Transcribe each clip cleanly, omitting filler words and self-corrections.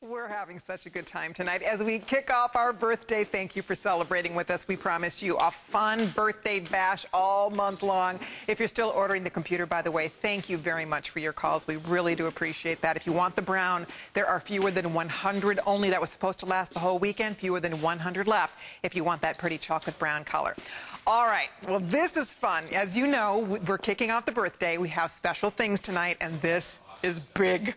We're having such a good time tonight. As we kick off our birthday, thank you for celebrating with us. We promised you a fun birthday bash all month long. If you're still ordering the computer, by the way, thank you very much for your calls. We really do appreciate that. If you want the brown, there are fewer than 100 only. That was supposed to last the whole weekend. Fewer than 100 left if you want that pretty chocolate brown color. All right. Well, this is fun. As you know, we're kicking off the birthday. We have special things tonight, and this is big.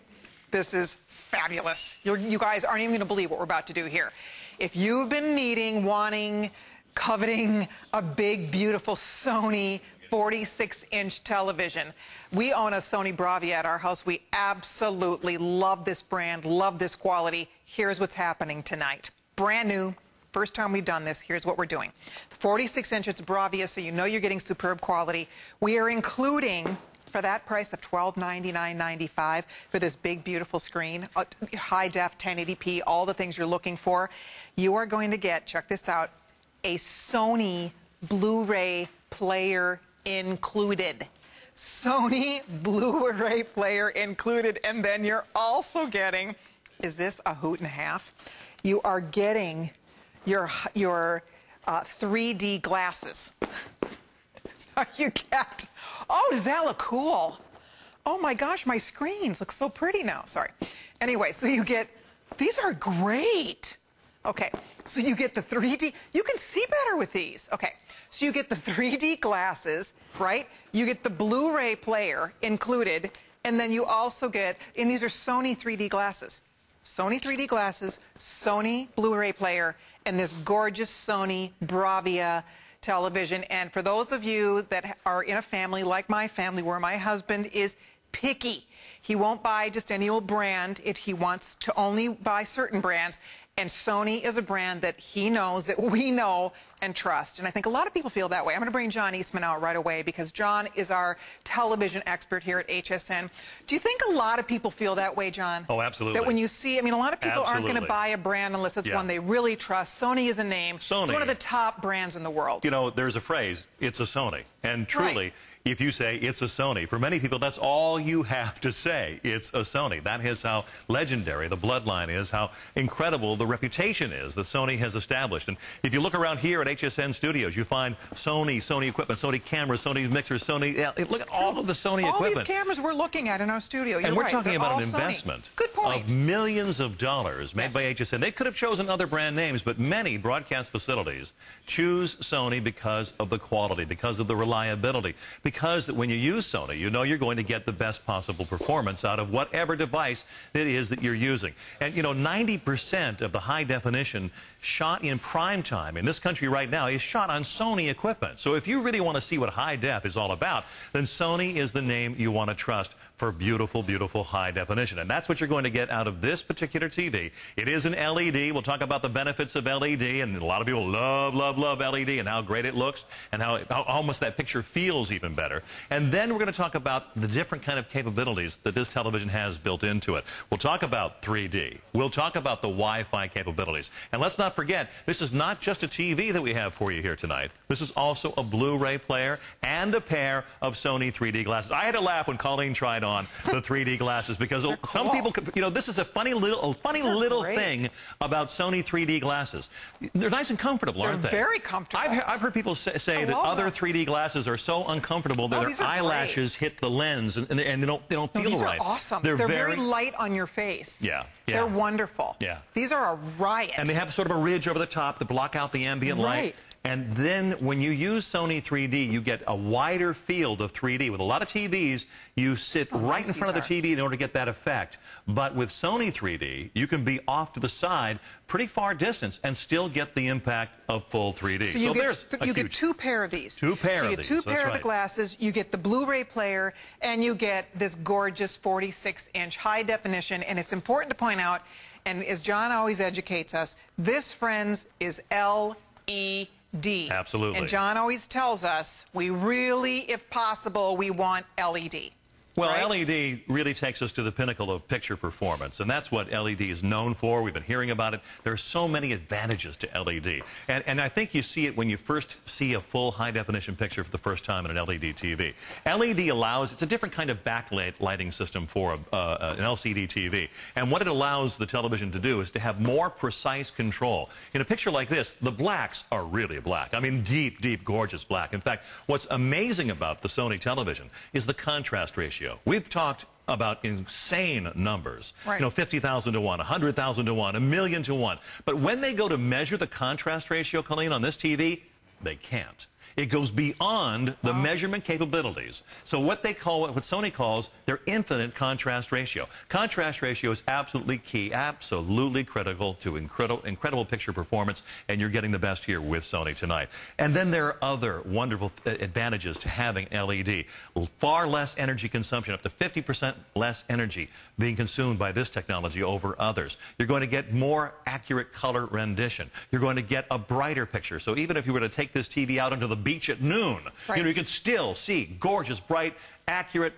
This is fabulous. You guys aren't even going to believe what we're about to do here. If you've been needing, wanting, coveting a big, beautiful Sony 46-inch television, we own a Sony BRAVIA at our house. We absolutely love this brand, love this quality. Here's what's happening tonight. Brand new. First time we've done this, here's what we're doing. 46-inch, it's BRAVIA, so you know you're getting superb quality. We are including, for that price of $1299.95 for this big, beautiful screen, high def, 1080p, all the things you're looking for, you are going to get, check this out, a Sony Blu-ray Player included. Sony Blu-ray Player included. And then you're also getting, is this a hoot and a half? You are getting your 3D glasses. You get, oh, does that look cool? Oh my gosh, my screens look so pretty now. Sorry. Anyway, so you get, these are great. Okay, so you get the 3D, you can see better with these. Okay, so you get the 3D glasses, right? You get the Blu-ray player included, and then you also get, and these are Sony 3D glasses. Sony 3D glasses, Sony Blu-ray player, and this gorgeous Sony BRAVIA television. And for those of you that are in a family like my family, where my husband is picky, he won't buy just any old brand. He wants to only buy certain brands. And Sony is a brand that he knows, that we know and trust. And I think a lot of people feel that way. I'm going to bring John Eastman out right away because John is our television expert here at HSN. Do you think a lot of people feel that way, John? Oh, absolutely. That when you see, I mean, a lot of people aren't going to buy a brand unless it's one they really trust. Sony is a name. Sony. It's one of the top brands in the world. You know, there's a phrase, it's a Sony. And truly, if you say it's a Sony, for many people, that's all you have to say. It's a Sony. That is how legendary the bloodline is, how incredible the reputation is that Sony has established. And if you look around here at HSN Studios, you find Sony equipment, Sony cameras, Sony mixers, Sony... look at all of the Sony equipment. All these cameras we're looking at in our studio. And we're talking about an investment of millions of dollars made by HSN. They could have chosen other brand names, but many broadcast facilities choose Sony because of the quality, because of the reliability, because that when you use Sony, you know you're going to get the best possible performance out of whatever device it is that you're using. And, you know, 90% of the high definition shot in prime time in this country right now is shot on Sony equipment. So if you really want to see what high def is all about, then Sony is the name you want to trust for beautiful, beautiful high definition. And that's what you're going to get out of this particular TV. It is an LED. We'll talk about the benefits of LED, and a lot of people love LED and how great it looks and how almost that picture feels even better. And then we're going to talk about the different kind of capabilities that this television has built into it. We'll talk about 3D. We'll talk about the Wi-Fi capabilities. And let's not forget, this is not just a TV that we have for you here tonight. This is also a Blu-ray player and a pair of Sony 3D glasses. I had to laugh when Colleen tried on the 3D glasses because some people could, you know, this is a funny little thing about Sony 3D glasses. They're nice and comfortable, aren't they? They're very comfortable. I've heard people say that other 3D glasses are so uncomfortable that their eyelashes hit the lens and they don't feel right. These are awesome. They're very light on your face. Yeah. They're wonderful. Yeah. These are a riot. And they have sort of a ridge over the top to block out the ambient light. And then when you use Sony 3D, you get a wider field of 3D. With a lot of TVs, you sit right in front of the TV in order to get that effect. But with Sony 3D, you can be off to the side, pretty far distance, and still get the impact of full 3D. So you get two pair of these. Two pair of these. So you get two pair of the glasses, you get the Blu-ray player, and you get this gorgeous 46-inch high definition. And it's important to point out, and as John always educates us, this, friends, is LED. Absolutely. And John always tells us, we really, if possible, we want LED. Well, right? LED really takes us to the pinnacle of picture performance, and that's what LED is known for. We've been hearing about it. There are so many advantages to LED, and I think you see it when you first see a full high-definition picture for the first time in an LED TV. LED allows, it's a different kind of backlighting system for an LCD TV, and what it allows the television to do is to have more precise control. In a picture like this, the blacks are really black. I mean, deep, deep, gorgeous black. In fact, what's amazing about the Sony television is the contrast ratio. We've talked about insane numbers, right. 50,000 to 1, 100,000 to 1, 1,000,000 to 1. But when they go to measure the contrast ratio, Colleen, on this TV, they can't. It goes beyond the measurement capabilities. So what Sony calls their infinite contrast ratio. Contrast ratio is absolutely key, absolutely critical to incredible picture performance, and you're getting the best here with Sony tonight. And then there are other wonderful advantages to having LED. Far less energy consumption, up to 50% less energy being consumed by this technology over others. You're going to get more accurate color rendition. You're going to get a brighter picture. So even if you were to take this TV out into the beach at noon, right. You can still see gorgeous, bright, accurate,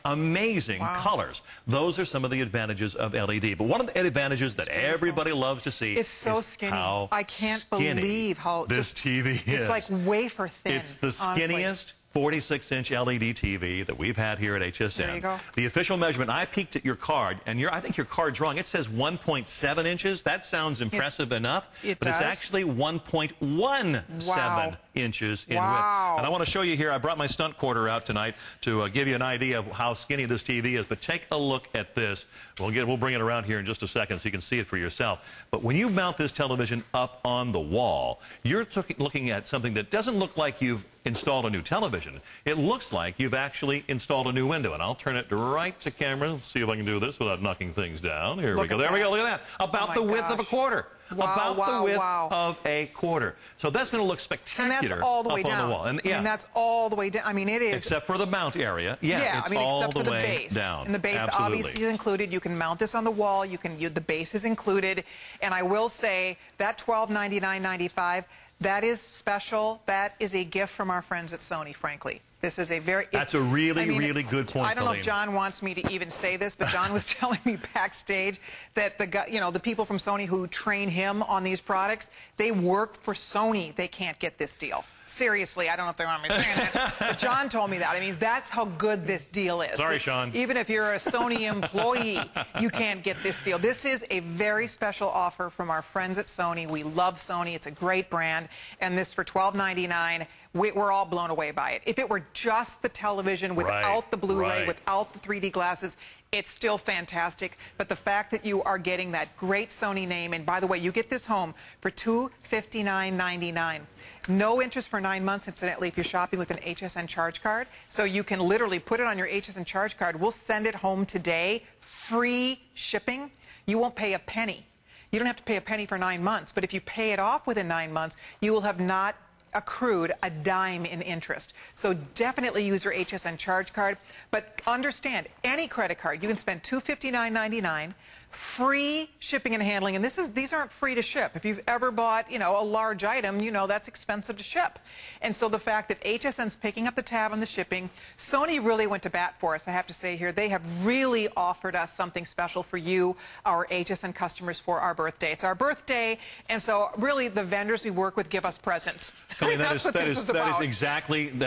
amazing colors. Those are some of the advantages of LED. But one of the advantages that everybody loves to see is so skinny. I can't believe how this TV is. It's like wafer thin. It's the skinniest 46-inch LED TV that we've had here at HSN. There you go. The official measurement, I peeked at your card, and I think your card's wrong. It says 1.7 inches. That sounds impressive enough, but it's actually 1.17 inches in width. And I want to show you here, I brought my stunt quarter out tonight to give you an idea of how skinny this TV is, but take a look at this. We'll bring it around here in just a second so you can see it for yourself. But when you mount this television up on the wall, you're looking at something that doesn't look like you've installed a new television. It looks like you've actually installed a new window. And I'll turn it right to camera. Let's see if I can do this without knocking things down. Here we go. There we go. Look at that. About the width of a quarter. About the width of a quarter. So that's going to look spectacular. And that's all the way down. On the wall. And that's all the way down. I mean, it is. Except for the mount area. Yeah, it's all except for the way base. Down. And the base obviously is included. You can mount this on the wall. The base is included. And I will say that $1299.95, that is special. That is a gift from our friends at Sony, frankly. This is a That's a really, really good point, I don't know if John wants me to even say this, but John was telling me backstage that the people from Sony who train him on these products, they work for Sony. They can't get this deal. Seriously, I don't know if they want me to say that, but John told me that. I mean, that's how good this deal is. Sorry, Sean. Even if you're a Sony employee, you can't get this deal. This is a very special offer from our friends at Sony. We love Sony. It's a great brand. And this for $12.99, we're all blown away by it. If it were just the television without the Blu-ray, without the 3D glasses, it's still fantastic. But the fact that you are getting that great Sony name, and by the way, you get this home for $259.99. No interest for 9 months, incidentally, if you're shopping with an HSN charge card. So you can literally put it on your HSN charge card. We'll send it home today, free shipping. You won't pay a penny. You don't have to pay a penny for 9 months, but if you pay it off within 9 months, you will have not accrued a dime in interest. So definitely use your HSN charge card. But understand, any credit card, you can spend $259.99, free shipping and handling. And these aren't free to ship. If you've ever bought, a large item, that's expensive to ship. And so the fact that HSN's picking up the tab on the shipping, Sony really went to bat for us, I have to say here. They have really offered us something special for you, our HSN customers, for our birthday. It's our birthday, and so really the vendors we work with give us presents. Colleen, that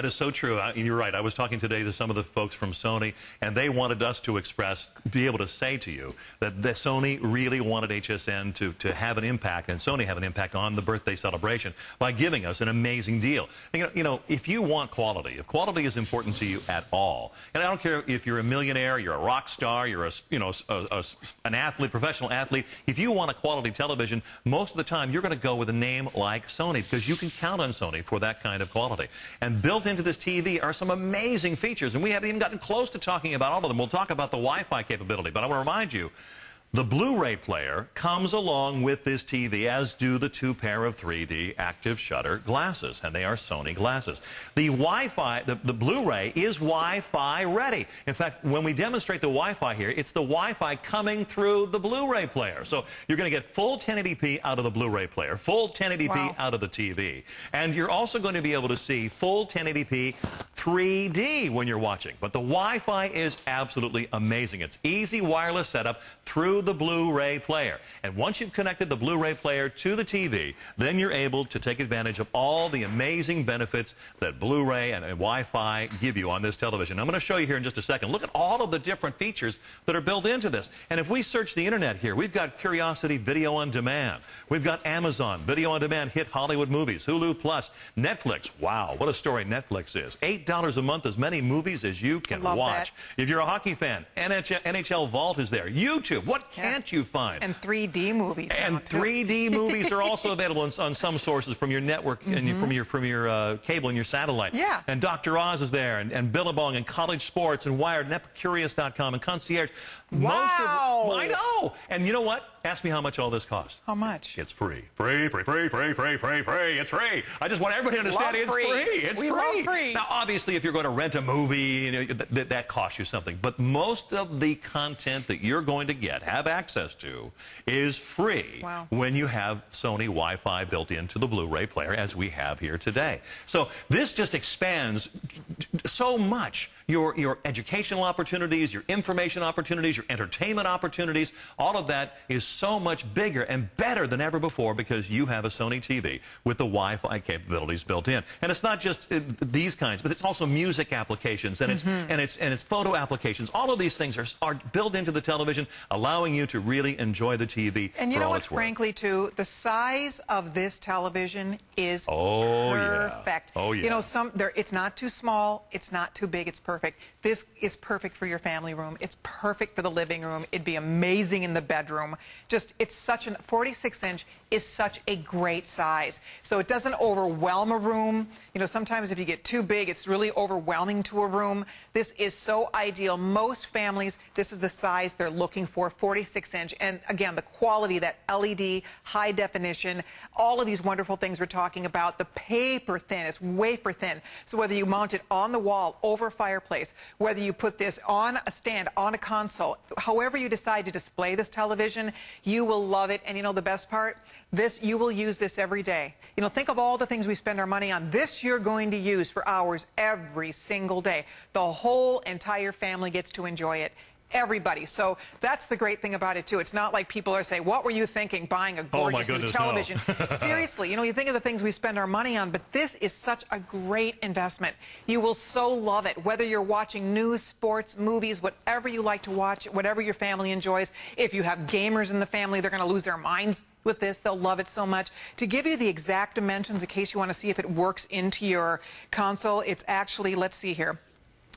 is so true. You're right. I was talking today to some of the folks from Sony, and they wanted us to be able to say to you that Sony really wanted HSN to have an impact, and Sony have an impact on the birthday celebration by giving us an amazing deal. If you want quality, if quality is important to you at all, and I don't care if you're a millionaire, you're a rock star, you're an athlete, professional athlete, if you want a quality television, most of the time you're going to go with a name like Sony because you can count on Sony for that kind of quality. And built into this TV are some amazing features, and we haven't even gotten close to talking about all of them. We'll talk about the Wi-Fi capability, but I want to remind you, The Blu-ray player comes along with this TV, as do the 2 pair of 3D active shutter glasses, and they are Sony glasses. The Wi-Fi, the Blu-ray is Wi-Fi ready. In fact, when we demonstrate the Wi-Fi here, it's the Wi-Fi coming through the Blu-ray player. So you're going to get full 1080p out of the Blu-ray player, full 1080p out of the TV, and you're also going to be able to see full 1080p 3D when you're watching. But the Wi-Fi is absolutely amazing. It's easy wireless setup through the Blu-ray player. And once you've connected the Blu-ray player to the TV, then you're able to take advantage of all the amazing benefits that Blu-ray and Wi-Fi give you on this television. I'm going to show you here in just a second. Look at all of the different features that are built into this. And if we search the internet here, we've got Curiosity Video on Demand. We've got Amazon Video on Demand, hit Hollywood movies, Hulu Plus, Netflix. Wow, what a story Netflix is. $8 a month, as many movies as you can watch. If you're a hockey fan, NHL Vault is there. YouTube, what can't you find? And 3D movies. And 3D movies are also available on some sources from your network and from your cable and your satellite. Yeah. And Dr. Oz is there, and Billabong, and College Sports, and Wired, and Epicurious.com, and Concierge. Wow. I know. And you know what? Ask me how much all this costs. How much? It's free. Free. It's free. I just want everybody to understand it's free. It's free. Love free. Now, obviously, if you're going to rent a movie, you know, that costs you something. But most of the content that you're going to have access to, is free when you have Sony Wi-Fi built into the Blu-ray player, as we have here today. So this just expands so much your educational opportunities, your information opportunities, your entertainment opportunities. All of that is so much bigger and better than ever before because you have a Sony TV with the Wi-Fi capabilities built in. And it's not just these kinds, but it's also music applications and it's photo applications. All of these things are built into the television, allowing you to really enjoy the TV. And you know what, frankly, too, the size of this television is perfect. Oh, yeah. You know, it's not too small, it's not too big, it's perfect. This is perfect for your family room. It's perfect for the living room. It'd be amazing in the bedroom. Just, it's such an 46-inch is such a great size. So it doesn't overwhelm a room. You know, sometimes if you get too big, it's really overwhelming to a room. This is so ideal. Most families, this is the size they're looking for, 46-inch. And again, the quality, that LED, high definition, all of these wonderful things we're talking about, the paper thin, it's wafer thin. So whether you mount it on the wall, over a fireplace, whether you put this on a stand, on a console, however you decide to display this television, you will love it. And you know the best part? You will use this every day. You know, think of all the things we spend our money on. This you're going to use for hours every single day. The whole entire family gets to enjoy it. Everybody. So that's the great thing about it, too. It's not like people are saying, what were you thinking buying a gorgeous new television? No. Seriously, you know, you think of the things we spend our money on, but this is such a great investment. You will so love it, whether you're watching news, sports, movies, whatever you like to watch, whatever your family enjoys. If you have gamers in the family, they're going to lose their minds with this. They'll love it so much. To give you the exact dimensions, in case you want to see if it works into your console, it's actually, let's see here.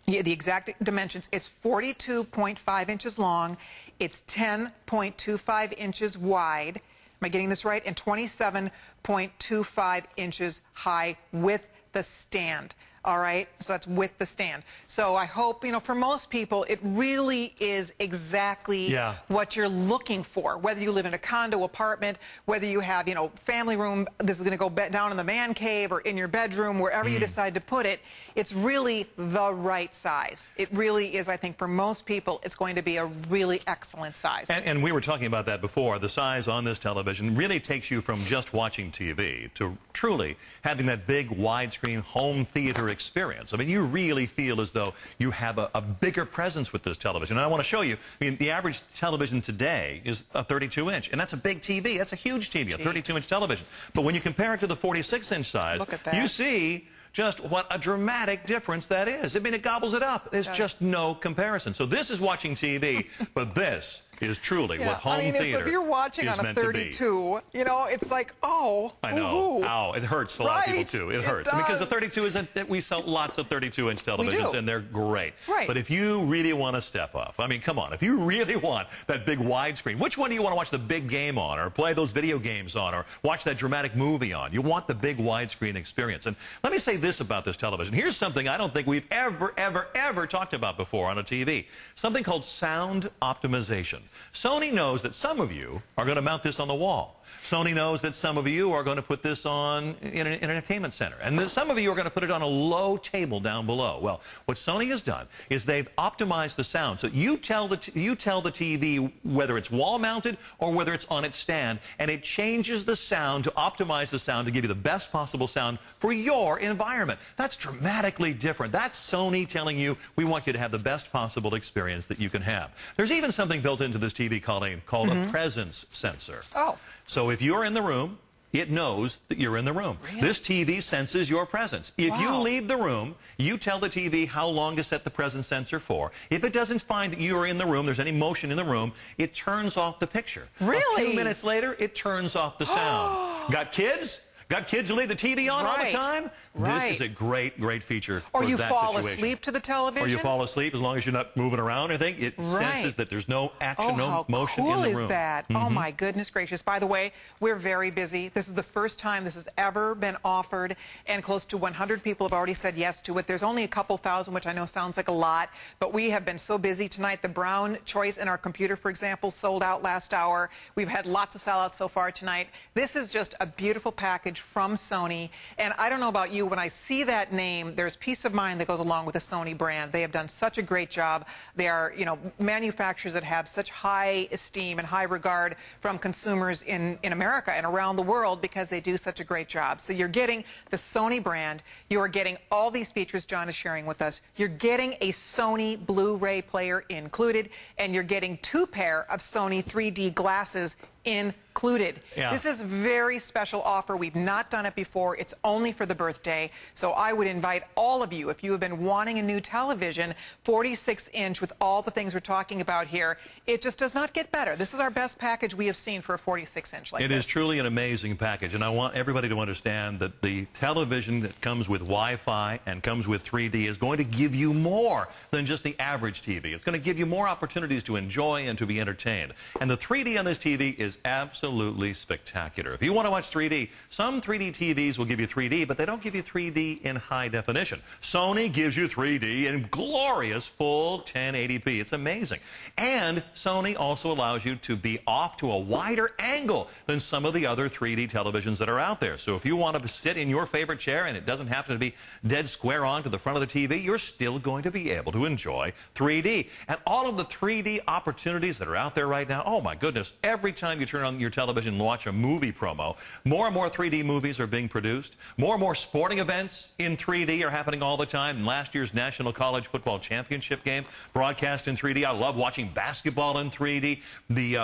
Yeah, the exact dimensions, it's 42.5 inches long, it's 10.25 inches wide, am I getting this right? And 27.25 inches high with the stand. All right, so that's with the stand. So I hope, you know, for most people, it really is exactly what you're looking for. Whether you live in a condo apartment, whether you have, you know, family room, this is going to go down in the man cave or in your bedroom, wherever you decide to put it, it's really the right size. It really is, I think, for most people, it's going to be a really excellent size. And we were talking about that before. The size on this television really takes you from just watching TV to truly having that big widescreen home theater experience. I mean, you really feel as though you have a bigger presence with this television. And I want to show you, I mean, the average television today is a 32-inch, and that's a big TV. That's a huge TV, a 32-inch television. But when you compare it to the 46-inch size, you see just what a dramatic difference that is. I mean, it gobbles it up. There's just no comparison. So this is watching TV, but this is truly what home theater if you're watching is on a 32, you know, it's like, oh, I know. Ow, it hurts a lot of people, too. It hurts. Because the 32 isn't, we sell lots of 32-inch televisions, and they're great. Right. But if you really want to step up, I mean, come on, if you really want that big widescreen, which one do you want to watch the big game on, or play those video games on, or watch that dramatic movie on? You want the big widescreen experience. And let me say this about this television. Here's something I don't think we've ever talked about before on a TV. Something called sound optimization. Sony knows that some of you are going to mount this on the wall. Sony knows that some of you are going to put this on in an entertainment center. And then some of you are going to put it on a low table down below. Well, what Sony has done is they've optimized the sound. So you tell the TV whether it's wall-mounted or whether it's on its stand, and it changes the sound to optimize the sound to give you the best possible sound for your environment. That's dramatically different. That's Sony telling you, we want you to have the best possible experience that you can have. There's even something built into this TV called a presence sensor. Oh. So if you're in the room, it knows that you're in the room. Really? This TV senses your presence. If you leave the room, you tell the TV how long to set the presence sensor for. If it doesn't find that you are in the room, there's any motion in the room, it turns off the picture. Really? A few minutes later, it turns off the sound. Got kids? Got kids who leave the TV on all the time? This is a great, great feature for that situation. Or you fall asleep to the television. Or you fall asleep, as long as you're not moving around, I think. It senses that there's no action, no motion in the room. How cool is that? Oh, my goodness gracious. By the way, we're very busy. This is the first time this has ever been offered, and close to 100 people have already said yes to it. There's only a couple thousand, which I know sounds like a lot, but we have been so busy tonight. The brown choice in our computer, for example, sold out last hour. We've had lots of sellouts so far tonight. This is just a beautiful package from Sony, and I don't know about you, when I see that name, there's peace of mind that goes along with the Sony brand. They have done such a great job. They are, you know, manufacturers that have such high esteem and high regard from consumers in America and around the world because they do such a great job. So you're getting the Sony brand. You are getting all these features John is sharing with us. You're getting a Sony Blu-ray Player included, and you're getting 2 pair of Sony 3D glasses included. This is a very special offer. We've not done it before. It's only for the birthday. So I would invite all of you, if you have been wanting a new television, 46-inch with all the things we're talking about here, it just does not get better. This is our best package we have seen for a 46-inch like this. It is truly an amazing package, and I want everybody to understand that the television that comes with Wi-Fi and comes with 3D is going to give you more than just the average TV. It's going to give you more opportunities to enjoy and to be entertained. And the 3D on this TV is absolutely spectacular. If you want to watch 3D, some 3D TVs will give you 3D, but they don't give you 3D in high definition. Sony gives you 3D in glorious full 1080p. It's amazing. And Sony also allows you to be off to a wider angle than some of the other 3D televisions that are out there. So if you want to sit in your favorite chair and it doesn't happen to be dead square on to the front of the TV, you're still going to be able to enjoy 3D. And all of the 3D opportunities that are out there right now, oh my goodness, every time you turn on your television and watch a movie promo, more and more 3D movies are being produced. More and more sporting events in 3D are happening all the time. And last year's National College Football Championship game broadcast in 3D. I love watching basketball in 3D.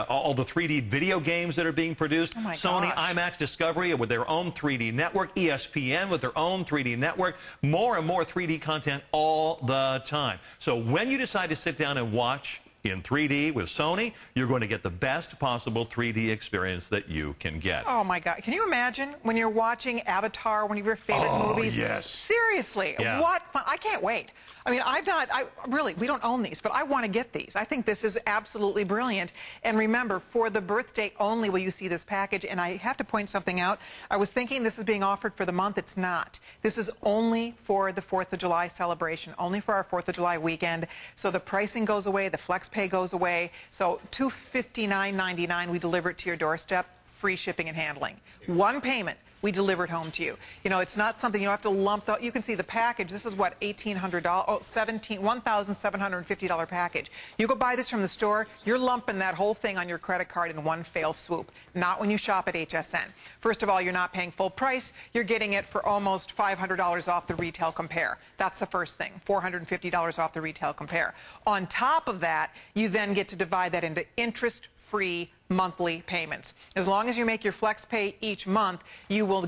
All the 3D video games that are being produced. Oh my Sony gosh. IMAX Discovery with their own 3D network. ESPN with their own 3D network. More and more 3D content all the time. So when you decide to sit down and watch in 3D with Sony, you're going to get the best possible 3D experience that you can get. Oh my God. Can you imagine when you're watching Avatar, one of your favorite movies? Yes. Seriously. Yeah. What fun. I can't wait. I mean, really, we don't own these, but I want to get these. I think this is absolutely brilliant. And remember, for the birthday only will you see this package. And I have to point something out. I was thinking this is being offered for the month. It's not. This is only for the 4th of July celebration, only for our 4th of July weekend. So the pricing goes away, the flex pay goes away. So $259.99, we deliver it to your doorstep, free shipping and handling. One payment, we deliver it home to you. You know, it's not something you have to lump. You can see the package. This is what, $1,800, $1,750 package. You go buy this from the store, you're lumping that whole thing on your credit card in one fell swoop. Not when you shop at HSN. First of all, you're not paying full price. You're getting it for almost $500 off the retail compare. That's the first thing, $450 off the retail compare. On top of that, you then get to divide that into interest-free monthly payments. As long as you make your flex pay each month, you will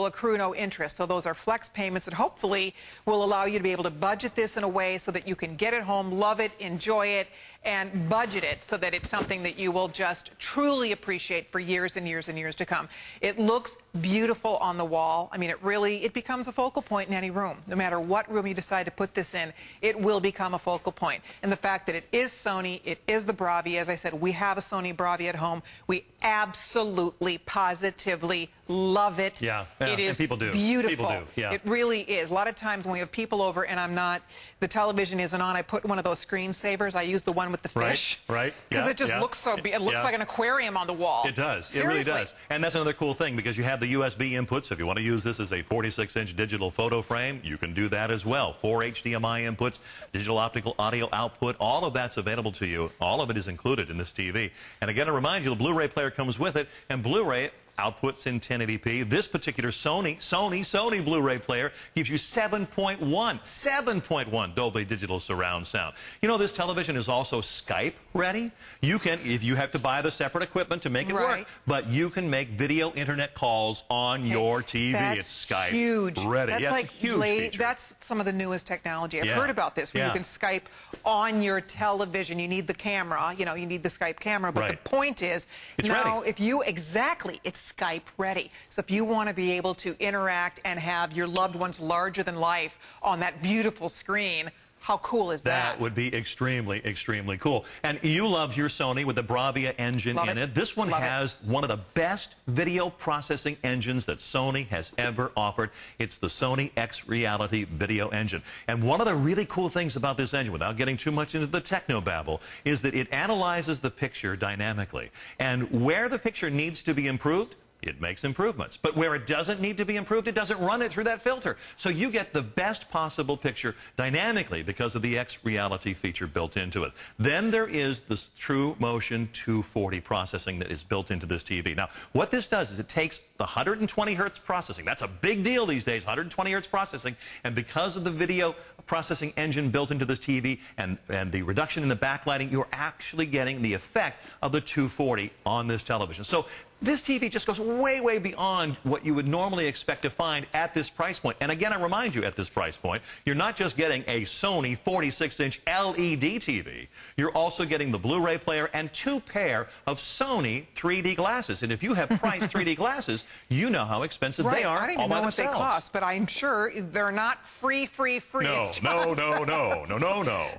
accrue no interest. So those are flex payments that hopefully will allow you to be able to budget this in a way so that you can get it home, love it, enjoy it, and budget it so that it's something that you will just truly appreciate for years and years and years to come. It looks beautiful on the wall. I mean, it becomes a focal point in any room. No matter what room you decide to put this in, it will become a focal point. And the fact that it is Sony, it is the Bravia. As I said, we have a Sony Bravia at home. We absolutely, positively love it. Yeah, it is and people do. Beautiful. People do, yeah. It really is. A lot of times when we have people over and the television isn't on, I put one of those screensavers. I use the one with the fish. Right. Because it just looks so big. It looks like an aquarium on the wall. It does. Seriously. It really does. And that's another cool thing, because you have the USB inputs. If you want to use this as a 46-inch digital photo frame, you can do that as well. 4 HDMI inputs, digital optical audio output, all of that's available to you. All of it is included in this TV. And again, to remind you, the Blu-ray player comes with it, and Blu-ray outputs in 1080p. This particular Sony Blu-ray player gives you 7.1 Dolby Digital surround sound. You know, this television is also Skype ready. You can, if you have to buy the separate equipment to make it work, but you can make video internet calls on your TV. It's Skype huge. ready. That's like huge feature. That's some of the newest technology. I've heard about this, where you can Skype on your television. You need the camera, you know, you need the Skype camera, but the point is, now if you it's Skype ready. So if you want to be able to interact and have your loved ones larger than life on that beautiful screen, how cool is that? That would be extremely, extremely cool. And you love your Sony with the BRAVIA engine in it. This one has one of the best video processing engines that Sony has ever offered. It's the Sony X Reality video engine. And one of the really cool things about this engine, without getting too much into the technobabble, is that it analyzes the picture dynamically. And where the picture needs to be improved, it makes improvements. But where it doesn't need to be improved, it doesn't run it through that filter. So you get the best possible picture dynamically because of the X Reality feature built into it. Then there is this True Motion 240 processing that is built into this TV. Now, what this does is it takes the 120 hertz processing. That's a big deal these days, 120 hertz processing. And because of the video processing engine built into this TV and the reduction in the backlighting, you're actually getting the effect of the 240 on this television. So this TV just goes way, way beyond what you would normally expect to find at this price point. And again, I remind you, at this price point, you're not just getting a Sony 46-inch LED TV. You're also getting the Blu-ray player and 2 pair of Sony 3D glasses. And if you have priced 3D glasses, you know how expensive they are. I don't even know what they cost, but I'm sure they're not free. No.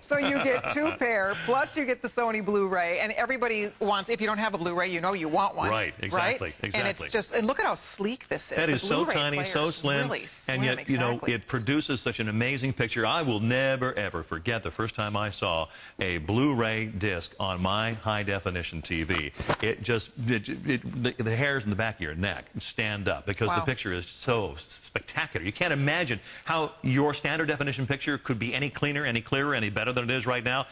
So you get 2 pair, plus you get the Sony Blu-ray, and everybody wants, if you don't have a Blu-ray, you know you want one. Right. Exactly. And it's just, and look at how sleek this is. That is so tiny, so slim, and yet, you know, it produces such an amazing picture. I will never, ever forget the first time I saw a Blu-ray disc on my high-definition TV. It just, the hairs in the back of your neck stand up because the picture is so spectacular. You can't imagine how your standard definition picture could be any cleaner, any clearer, any better than it is right now.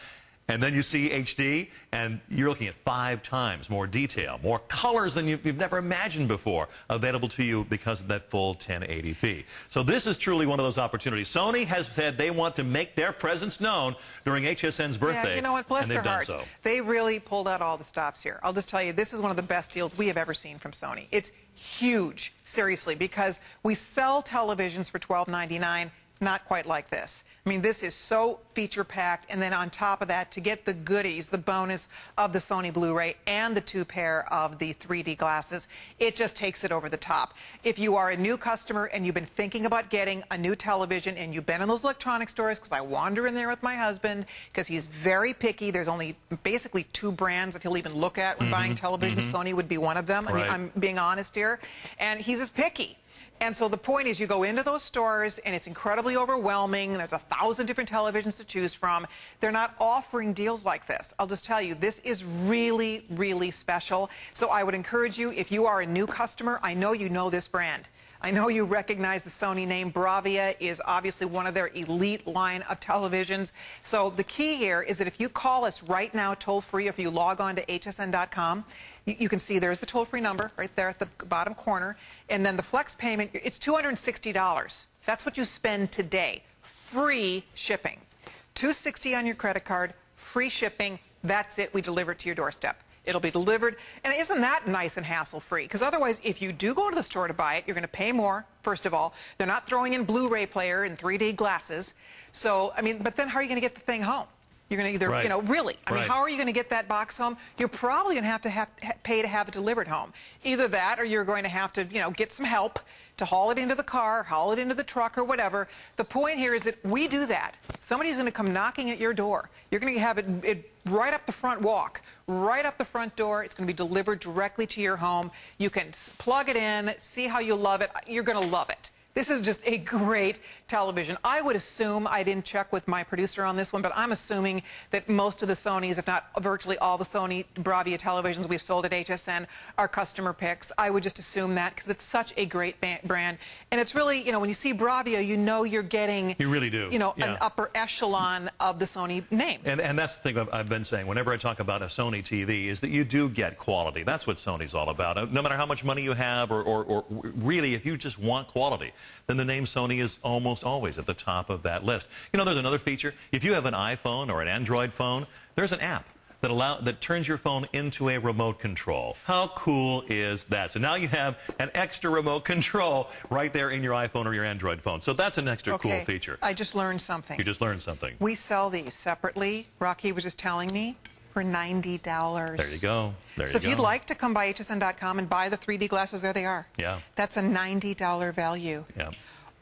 And then you see HD, and you're looking at 5 times more detail, more colors than you've never imagined before available to you because of that full 1080p. So this is truly one of those opportunities. Sony has said they want to make their presence known during HSN's birthday. Yeah, you know what? Bless their heart. So. They really pulled out all the stops here. I'll just tell you, this is one of the best deals we have ever seen from Sony. It's huge, seriously, because we sell televisions for $12.99. Not quite like this. I mean, this is so feature-packed, and then on top of that, to get the goodies, the bonus of the Sony Blu-ray and the 2 pair of the 3D glasses, it just takes it over the top. If you are a new customer and you've been thinking about getting a new television and you've been in those electronic stores, because I wander in there with my husband, because he's very picky. There's only basically 2 brands that he'll even look at when buying television. Sony would be one of them. I mean, I'm being honest here. And he's as picky. And so the point is, you go into those stores, and it's incredibly overwhelming. There's 1,000 different televisions to choose from. They're not offering deals like this. I'll just tell you, this is really, really special. So I would encourage you, if you are a new customer, I know you know this brand. I know you recognize the Sony name. BRAVIA is obviously one of their elite line of televisions. So the key here is that if you call us right now toll-free, if you log on to hsn.com, you can see there's the toll-free number right there at the bottom corner. And then the flex payment, it's $260. That's what you spend today. Free shipping. $260 on your credit card, free shipping. That's it. We deliver it to your doorstep. It'll be delivered. And isn't that nice and hassle-free? Because otherwise, if you do go to the store to buy it, you're going to pay more, first of all. They're not throwing in Blu-ray player and 3D glasses. So, I mean, but then how are you going to get the thing home? You're going to either, you know, really. I mean, how are you going to get that box home? You're probably going to have pay to have it delivered home. Either that, or you're going to have to, you know, get some help to haul it into the car, haul it into the truck, or whatever. The point here is that we do that. Somebody's going to come knocking at your door. You're going to have it right up the front walk, right up the front door. It's going to be delivered directly to your home. You can plug it in, see how you love it. You're going to love it. This is just a great television. I would assume, I didn't check with my producer on this one, but I'm assuming that most of the Sonys, if not virtually all the Sony BRAVIA televisions we've sold at HSN are customer picks. I would just assume that because it's such a great brand. And it's really, you know, when you see BRAVIA, you know you're getting... You really do. You know, an upper echelon of the Sony name. And that's the thing I've been saying whenever I talk about a Sony TV is that you do get quality. That's what Sony's all about. No matter how much money you have or really if you just want quality, then the name Sony is almost always at the top of that list. You know, there's another feature. If you have an iPhone or an Android phone, there's an app that turns your phone into a remote control. How cool is that? So now you have an extra remote control right there in your iPhone or your Android phone. So that's an extra cool feature. I just learned something. You just learned something. We sell these separately. Rocky was just telling me. For $90. There you go. So if you'd like to come by hsn.com and buy the 3D glasses, there they are. Yeah. That's a $90 value. Yeah.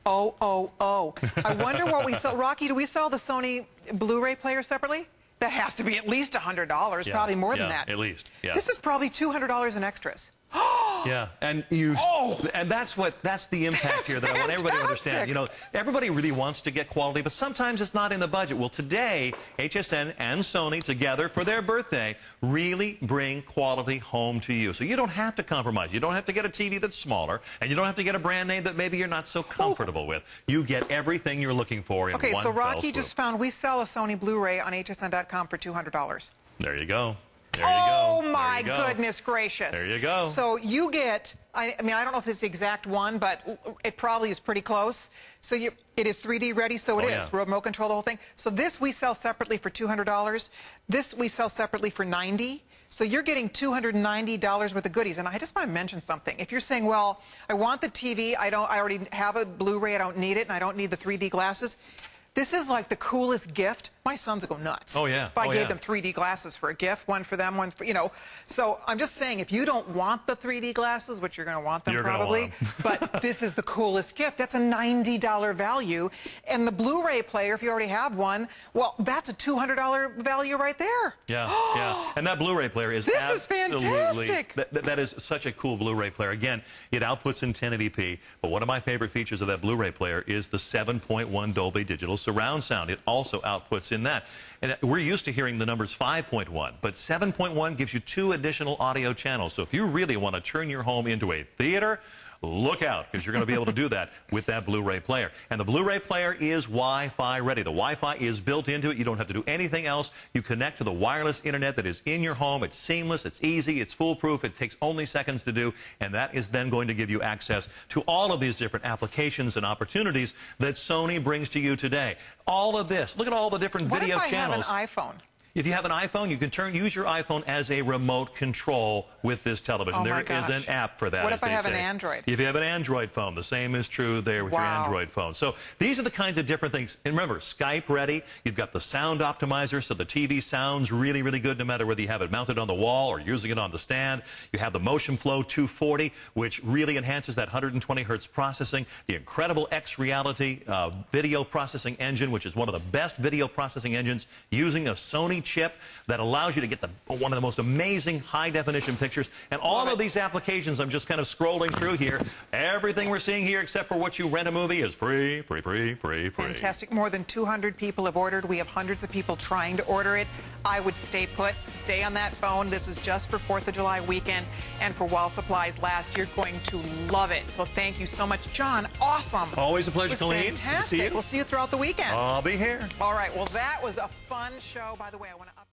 Oh. I wonder what we sell. Rocky, do we sell the Sony Blu-ray Player separately? That has to be at least $100, probably more than that. At least. Yeah. This is probably $200 in extras. Yeah, and that's the impact here that I want everybody to understand. You know, everybody really wants to get quality, but sometimes it's not in the budget. Well, today, HSN and Sony together for their birthday really bring quality home to you. So you don't have to compromise. You don't have to get a TV that's smaller, and you don't have to get a brand name that maybe you're not so comfortable with. You get everything you're looking for in one fell swoop. Okay, so Rocky just found we sell a Sony Blu-ray on hsn.com for $200. There you go. Oh, my goodness gracious. There you go. So you get, I mean, I don't know if it's the exact one, but it probably is pretty close. So it is 3D ready, so it is. Remote control, the whole thing. So this we sell separately for $200. This we sell separately for $90. So you're getting $290 worth of goodies. And I just want to mention something. If you're saying, well, I want the TV, I already have a Blu-ray, I don't need it, and I don't need the 3D glasses. This is like the coolest gift. My sons will go nuts. Oh, yeah. If I gave them 3D glasses for a gift, one for them, one for, you know. So I'm just saying, if you don't want the 3D glasses, which you're going to want them probably, but this is the coolest gift. That's a $90 value. And the Blu-ray player, if you already have one, well, that's a $200 value right there. Yeah, yeah. And that Blu-ray player is This is fantastic. That is such a cool Blu-ray player. Again, it outputs in 1080p, but one of my favorite features of that Blu-ray player is the 7.1 Dolby Digital surround sound. It also outputs in that. And we're used to hearing the numbers 5.1, but 7.1 gives you 2 additional audio channels. So if you really want to turn your home into a theater, look out, because you're going to be able to do that with that Blu-ray player. And the Blu-ray player is Wi-Fi ready. The Wi-Fi is built into it. You don't have to do anything else. You connect to the wireless internet that is in your home. It's seamless, it's easy, it's foolproof. It takes only seconds to do, and that is then going to give you access to all of these different applications and opportunities that Sony brings to you today. All of this. Look at all the different video channels. What if I have an iPhone? If you have an iPhone, you can use your iPhone as a remote control with this television. There is an app for that. What if I have an Android? If you have an Android phone, the same is true there with your Android phone. So these are the kinds of different things. And remember, Skype ready. You've got the sound optimizer, so the TV sounds really, really good no matter whether you have it mounted on the wall or using it on the stand. You have the Motion Flow 240, which really enhances that 120 hertz processing. The incredible X-Reality video processing engine, which is one of the best video processing engines using a Sony chip that allows you to get one of the most amazing high-definition pictures. And all of these applications, I'm just kind of scrolling through here. Everything we're seeing here, except for what you rent a movie, is free. Fantastic. More than 200 people have ordered. We have hundreds of people trying to order it. I would stay put. Stay on that phone. This is just for 4th of July weekend and for while supplies last. You're going to love it. So thank you so much, John. Awesome. Always a pleasure, Colleen. Fantastic. We'll see you throughout the weekend. I'll be here. All right. Well, that was a fun show. By the way, I want to